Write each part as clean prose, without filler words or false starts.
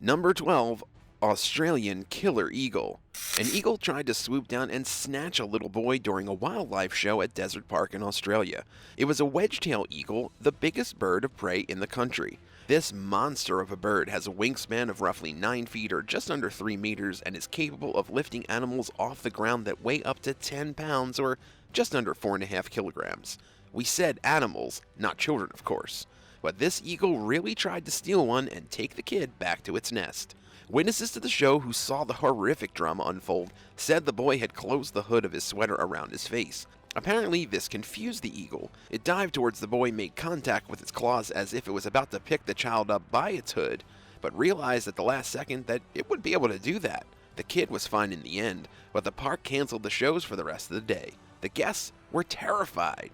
Number 12. Australian Killer Eagle. An eagle tried to swoop down and snatch a little boy during a wildlife show at Desert Park in Australia. It was a wedge-tail eagle, the biggest bird of prey in the country. This monster of a bird has a wingspan of roughly 9 feet or just under 3 meters and is capable of lifting animals off the ground that weigh up to 10 pounds or just under 4.5 kilograms. We said animals, not children of course. But this eagle really tried to steal one and take the kid back to its nest. Witnesses to the show who saw the horrific drama unfold said the boy had closed the hood of his sweater around his face. Apparently, this confused the eagle. It dived towards the boy, made contact with its claws as if it was about to pick the child up by its hood, but realized at the last second that it wouldn't be able to do that. The kid was fine in the end, but the park canceled the shows for the rest of the day. The guests were terrified.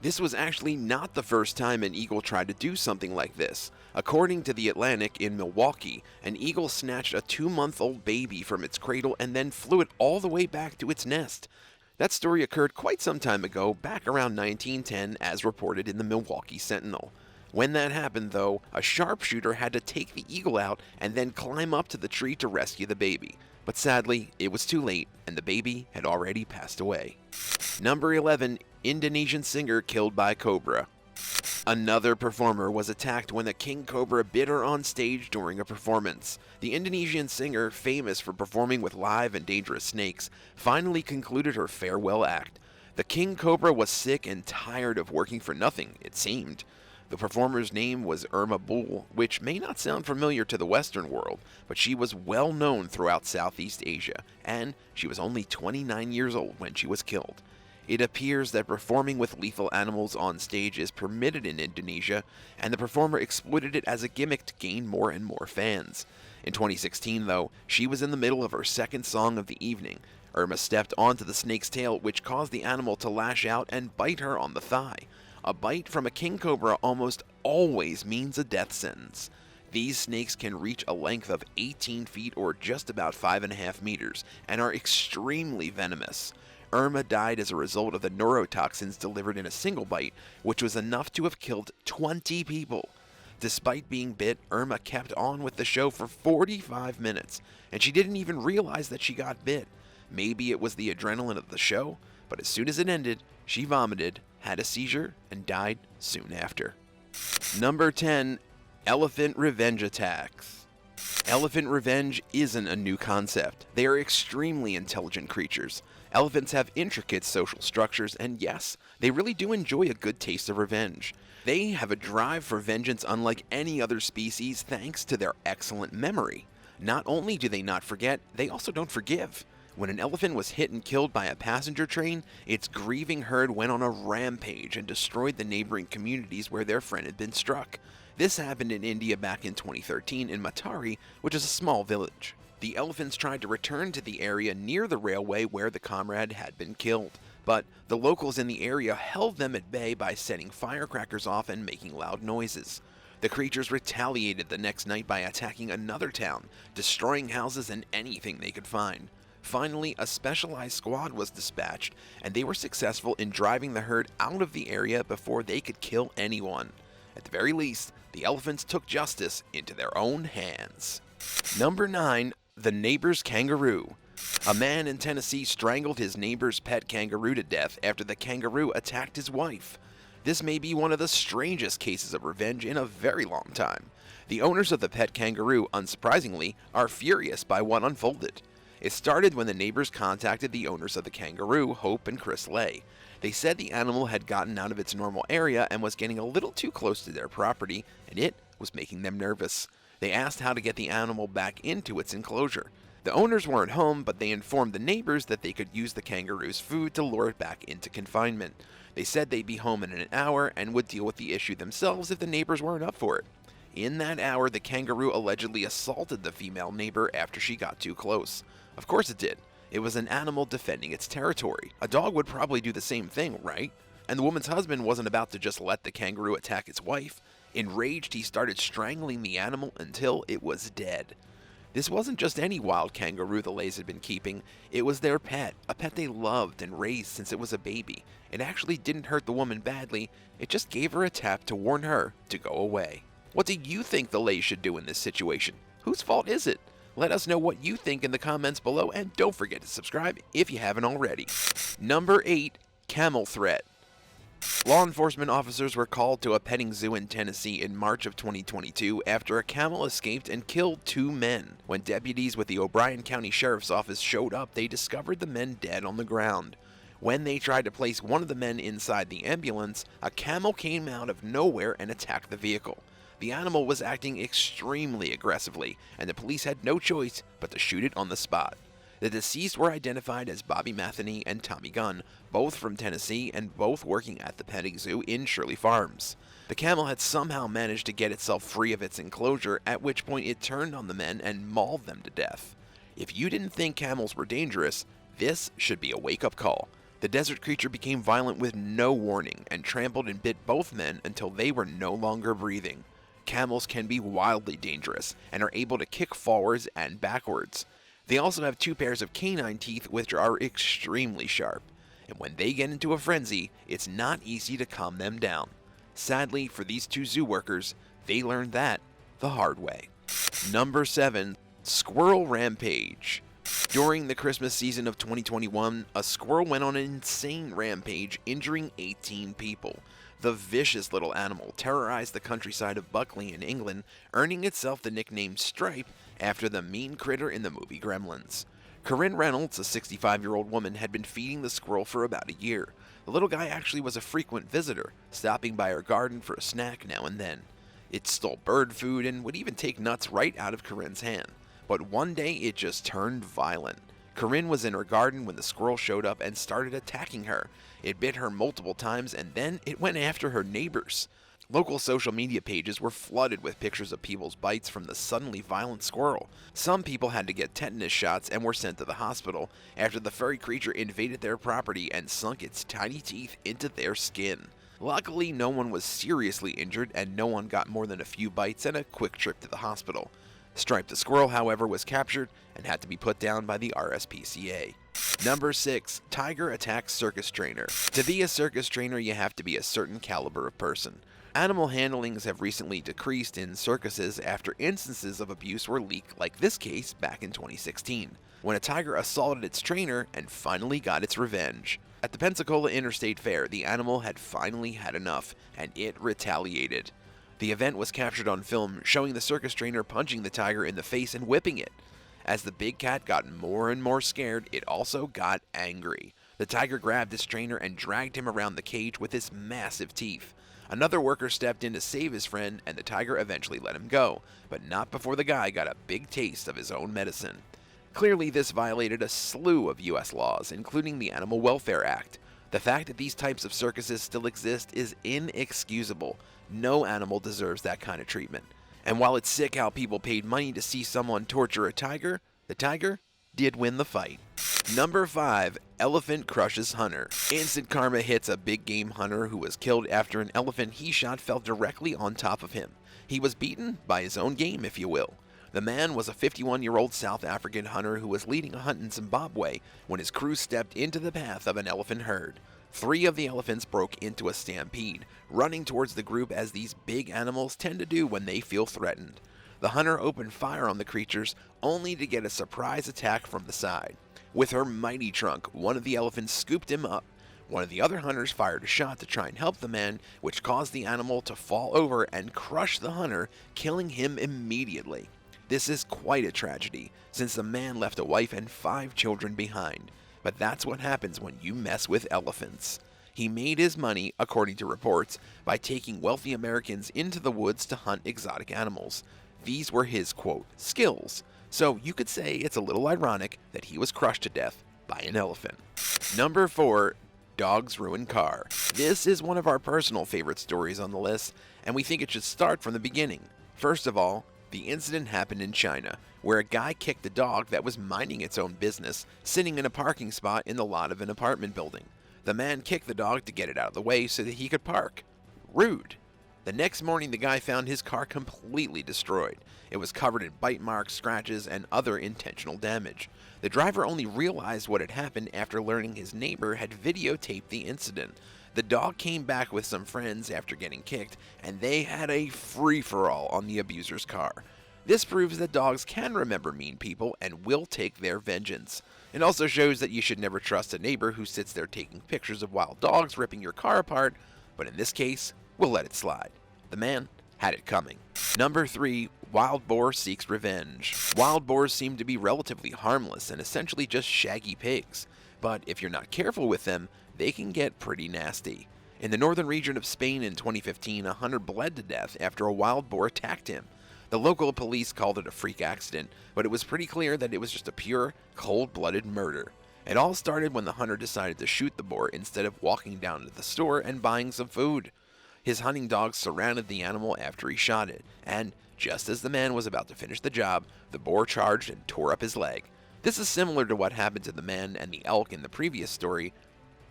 This was actually not the first time an eagle tried to do something like this. According to The Atlantic, in Milwaukee, an eagle snatched a 2-month-old baby from its cradle and then flew it all the way back to its nest. That story occurred quite some time ago, back around 1910, as reported in the Milwaukee Sentinel. When that happened, though, a sharpshooter had to take the eagle out and then climb up to the tree to rescue the baby. But sadly, it was too late, and the baby had already passed away. Number 11. Indonesian singer killed by cobra. Another performer was attacked when a king cobra bit her on stage during a performance. The Indonesian singer, famous for performing with live and dangerous snakes, finally concluded her farewell act. The king cobra was sick and tired of working for nothing, it seemed. The performer's name was Irma Bull, which may not sound familiar to the Western world, but she was well known throughout Southeast Asia, and she was only 29 years old when she was killed. It appears that performing with lethal animals on stage is permitted in Indonesia, and the performer exploited it as a gimmick to gain more and more fans. In 2016, though, she was in the middle of her second song of the evening. Irma stepped onto the snake's tail, which caused the animal to lash out and bite her on the thigh. A bite from a king cobra almost always means a death sentence. These snakes can reach a length of 18 feet or just about 5.5 meters and are extremely venomous. Irma died as a result of the neurotoxins delivered in a single bite, which was enough to have killed 20 people. Despite being bit, Irma kept on with the show for 45 minutes, and she didn't even realize that she got bit. Maybe it was the adrenaline of the show, but as soon as it ended, she vomited, had a seizure, and died soon after. Number 10. Elephant Revenge Attacks. Elephant revenge isn't a new concept. They are extremely intelligent creatures. Elephants have intricate social structures, and yes, they really do enjoy a good taste of revenge. They have a drive for vengeance unlike any other species thanks to their excellent memory. Not only do they not forget, they also don't forgive. When an elephant was hit and killed by a passenger train, its grieving herd went on a rampage and destroyed the neighboring communities where their friend had been struck. This happened in India back in 2013 in Matari, which is a small village. The elephants tried to return to the area near the railway where the comrade had been killed, but the locals in the area held them at bay by setting firecrackers off and making loud noises. The creatures retaliated the next night by attacking another town, destroying houses and anything they could find. Finally, a specialized squad was dispatched, and they were successful in driving the herd out of the area before they could kill anyone. At the very least, the elephants took justice into their own hands. Number 9. The Neighbor's Kangaroo. A man in Tennessee strangled his neighbor's pet kangaroo to death after the kangaroo attacked his wife. This may be one of the strangest cases of revenge in a very long time. The owners of the pet kangaroo, unsurprisingly, are furious by what unfolded. It started when the neighbors contacted the owners of the kangaroo, Hope and Chris Lay. They said the animal had gotten out of its normal area and was getting a little too close to their property, and it was making them nervous. They asked how to get the animal back into its enclosure. The owners weren't home, but they informed the neighbors that they could use the kangaroo's food to lure it back into confinement. They said they'd be home in an hour and would deal with the issue themselves if the neighbors weren't up for it. In that hour, the kangaroo allegedly assaulted the female neighbor after she got too close. Of course it did. It was an animal defending its territory. A dog would probably do the same thing, right? And the woman's husband wasn't about to just let the kangaroo attack its wife. Enraged, he started strangling the animal until it was dead. This wasn't just any wild kangaroo the Lays had been keeping. It was their pet, a pet they loved and raised since it was a baby. It actually didn't hurt the woman badly. It just gave her a tap to warn her to go away. What do you think the Lays should do in this situation? Whose fault is it? Let us know what you think in the comments below, and don't forget to subscribe if you haven't already. Number 8. Camel Threat. Law enforcement officers were called to a petting zoo in Tennessee in March of 2022 after a camel escaped and killed 2 men. When deputies with the O'Brien County Sheriff's Office showed up, they discovered the men dead on the ground. When they tried to place one of the men inside the ambulance, a camel came out of nowhere and attacked the vehicle. The animal was acting extremely aggressively, and the police had no choice but to shoot it on the spot. The deceased were identified as Bobby Matheny and Tommy Gunn, both from Tennessee and both working at the petting zoo in Shirley Farms. The camel had somehow managed to get itself free of its enclosure, at which point it turned on the men and mauled them to death. If you didn't think camels were dangerous, this should be a wake-up call. The desert creature became violent with no warning and trampled and bit both men until they were no longer breathing. Camels can be wildly dangerous and are able to kick forwards and backwards. They also have 2 pairs of canine teeth which are extremely sharp, and when they get into a frenzy, it's not easy to calm them down. Sadly for these 2 zoo workers, they learned that the hard way. Number 7. Squirrel Rampage. During the Christmas season of 2021, a squirrel went on an insane rampage, injuring 18 people. The vicious little animal terrorized the countryside of Buckley in England, earning itself the nickname Stripe after the mean critter in the movie Gremlins. Corinne Reynolds, a 65-year-old woman, had been feeding the squirrel for about a year. The little guy actually was a frequent visitor, stopping by her garden for a snack now and then. It stole bird food and would even take nuts right out of Corinne's hand. But one day it just turned violent. Corinne was in her garden when the squirrel showed up and started attacking her. It bit her multiple times and then it went after her neighbors. Local social media pages were flooded with pictures of people's bites from the suddenly violent squirrel. Some people had to get tetanus shots and were sent to the hospital after the furry creature invaded their property and sunk its tiny teeth into their skin. Luckily, no one was seriously injured and no one got more than a few bites and a quick trip to the hospital. Stripe the squirrel, however, was captured and had to be put down by the RSPCA. Number 6. Tiger attacks circus trainer. To be a circus trainer, you have to be a certain caliber of person. Animal handlings have recently decreased in circuses after instances of abuse were leaked, like this case back in 2016, when a tiger assaulted its trainer and finally got its revenge. At the Pensacola Interstate Fair, the animal had finally had enough, and it retaliated. The event was captured on film, showing the circus trainer punching the tiger in the face and whipping it. As the big cat got more and more scared, it also got angry. The tiger grabbed its trainer and dragged him around the cage with its massive teeth. Another worker stepped in to save his friend, and the tiger eventually let him go, but not before the guy got a big taste of his own medicine. Clearly, this violated a slew of U.S. laws, including the Animal Welfare Act. The fact that these types of circuses still exist is inexcusable. No animal deserves that kind of treatment. And while it's sick how people paid money to see someone torture a tiger, the tiger did win the fight. Number 5. Elephant crushes hunter. Instant karma hits a big game hunter who was killed after an elephant he shot fell directly on top of him. He was beaten by his own game, if you will. The man was a 51-year-old South African hunter who was leading a hunt in Zimbabwe when his crew stepped into the path of an elephant herd. 3 of the elephants broke into a stampede, running towards the group as these big animals tend to do when they feel threatened. The hunter opened fire on the creatures, only to get a surprise attack from the side. With her mighty trunk, one of the elephants scooped him up. One of the other hunters fired a shot to try and help the man, which caused the animal to fall over and crush the hunter, killing him immediately. This is quite a tragedy, since the man left a wife and 5 children behind. But that's what happens when you mess with elephants. He made his money, according to reports, by taking wealthy Americans into the woods to hunt exotic animals. These were his, quote, skills. So you could say it's a little ironic that he was crushed to death by an elephant. Number 4. Dogs ruin car. This is one of our personal favorite stories on the list, and we think it should start from the beginning. First of all, the incident happened in China, where a guy kicked a dog that was minding its own business, sitting in a parking spot in the lot of an apartment building. The man kicked the dog to get it out of the way so that he could park. Rude. The next morning, the guy found his car completely destroyed. It was covered in bite marks, scratches, and other intentional damage. The driver only realized what had happened after learning his neighbor had videotaped the incident. The dog came back with some friends after getting kicked, and they had a free-for-all on the abuser's car. This proves that dogs can remember mean people and will take their vengeance. It also shows that you should never trust a neighbor who sits there taking pictures of wild dogs ripping your car apart, but in this case, we'll let it slide. The man had it coming. Number 3. Wild boar seeks revenge. Wild boars seem to be relatively harmless and essentially just shaggy pigs, but if you're not careful with them, they can get pretty nasty. In the northern region of Spain in 2015, a hunter bled to death after a wild boar attacked him. The local police called it a freak accident, but it was pretty clear that it was just a pure, cold-blooded murder. It all started when the hunter decided to shoot the boar instead of walking down to the store and buying some food. His hunting dogs surrounded the animal after he shot it, and just as the man was about to finish the job, the boar charged and tore up his leg. This is similar to what happened to the man and the elk in the previous story,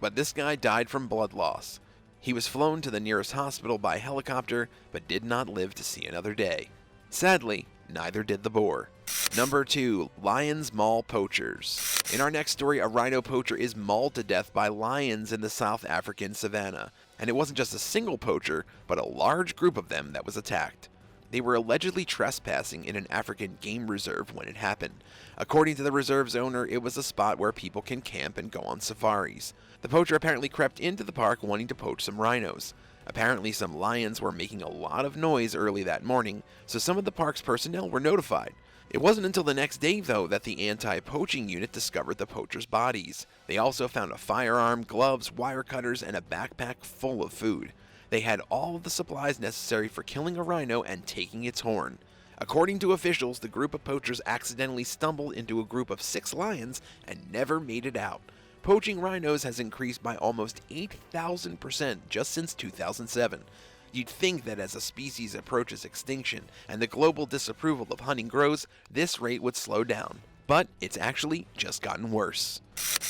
but this guy died from blood loss. He was flown to the nearest hospital by helicopter, but did not live to see another day. Sadly, neither did the boar. Number 2. Lions maul poachers. In our next story, a rhino poacher is mauled to death by lions in the South African savannah. And it wasn't just a single poacher, but a large group of them that was attacked. They were allegedly trespassing in an African game reserve when it happened. According to the reserve's owner, it was a spot where people can camp and go on safaris. The poacher apparently crept into the park wanting to poach some rhinos. Apparently some lions were making a lot of noise early that morning, so some of the park's personnel were notified. It wasn't until the next day, though, that the anti-poaching unit discovered the poachers' bodies. They also found a firearm, gloves, wire cutters, and a backpack full of food. They had all of the supplies necessary for killing a rhino and taking its horn. According to officials, the group of poachers accidentally stumbled into a group of 6 lions and never made it out. Poaching rhinos has increased by almost 8,000% just since 2007. You'd think that as a species approaches extinction and the global disapproval of hunting grows, this rate would slow down. But it's actually just gotten worse.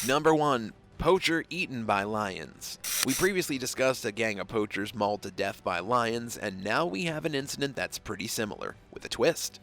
Number 1. Poacher eaten by lions. We previously discussed a gang of poachers mauled to death by lions, and now we have an incident that's pretty similar, with a twist.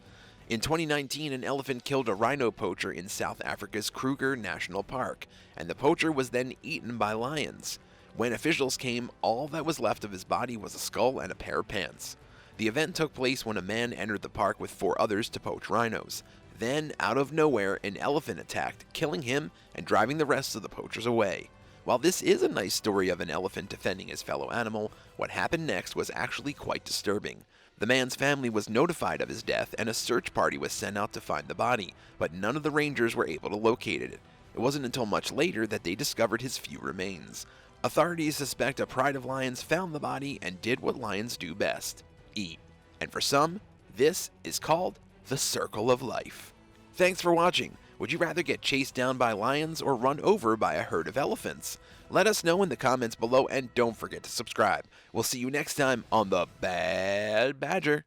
In 2019, an elephant killed a rhino poacher in South Africa's Kruger National Park, and the poacher was then eaten by lions. When officials came, all that was left of his body was a skull and a pair of pants. The event took place when a man entered the park with 4 others to poach rhinos. Then, out of nowhere, an elephant attacked, killing him and driving the rest of the poachers away. While this is a nice story of an elephant defending his fellow animal, what happened next was actually quite disturbing. The man's family was notified of his death and a search party was sent out to find the body, but none of the rangers were able to locate it. It wasn't until much later that they discovered his few remains. Authorities suspect a pride of lions found the body and did what lions do best: eat. And for some, this is called the circle of life. Thanks for watching. Would you rather get chased down by lions or run over by a herd of elephants? Let us know in the comments below and don't forget to subscribe. We'll see you next time on the Bad Badger.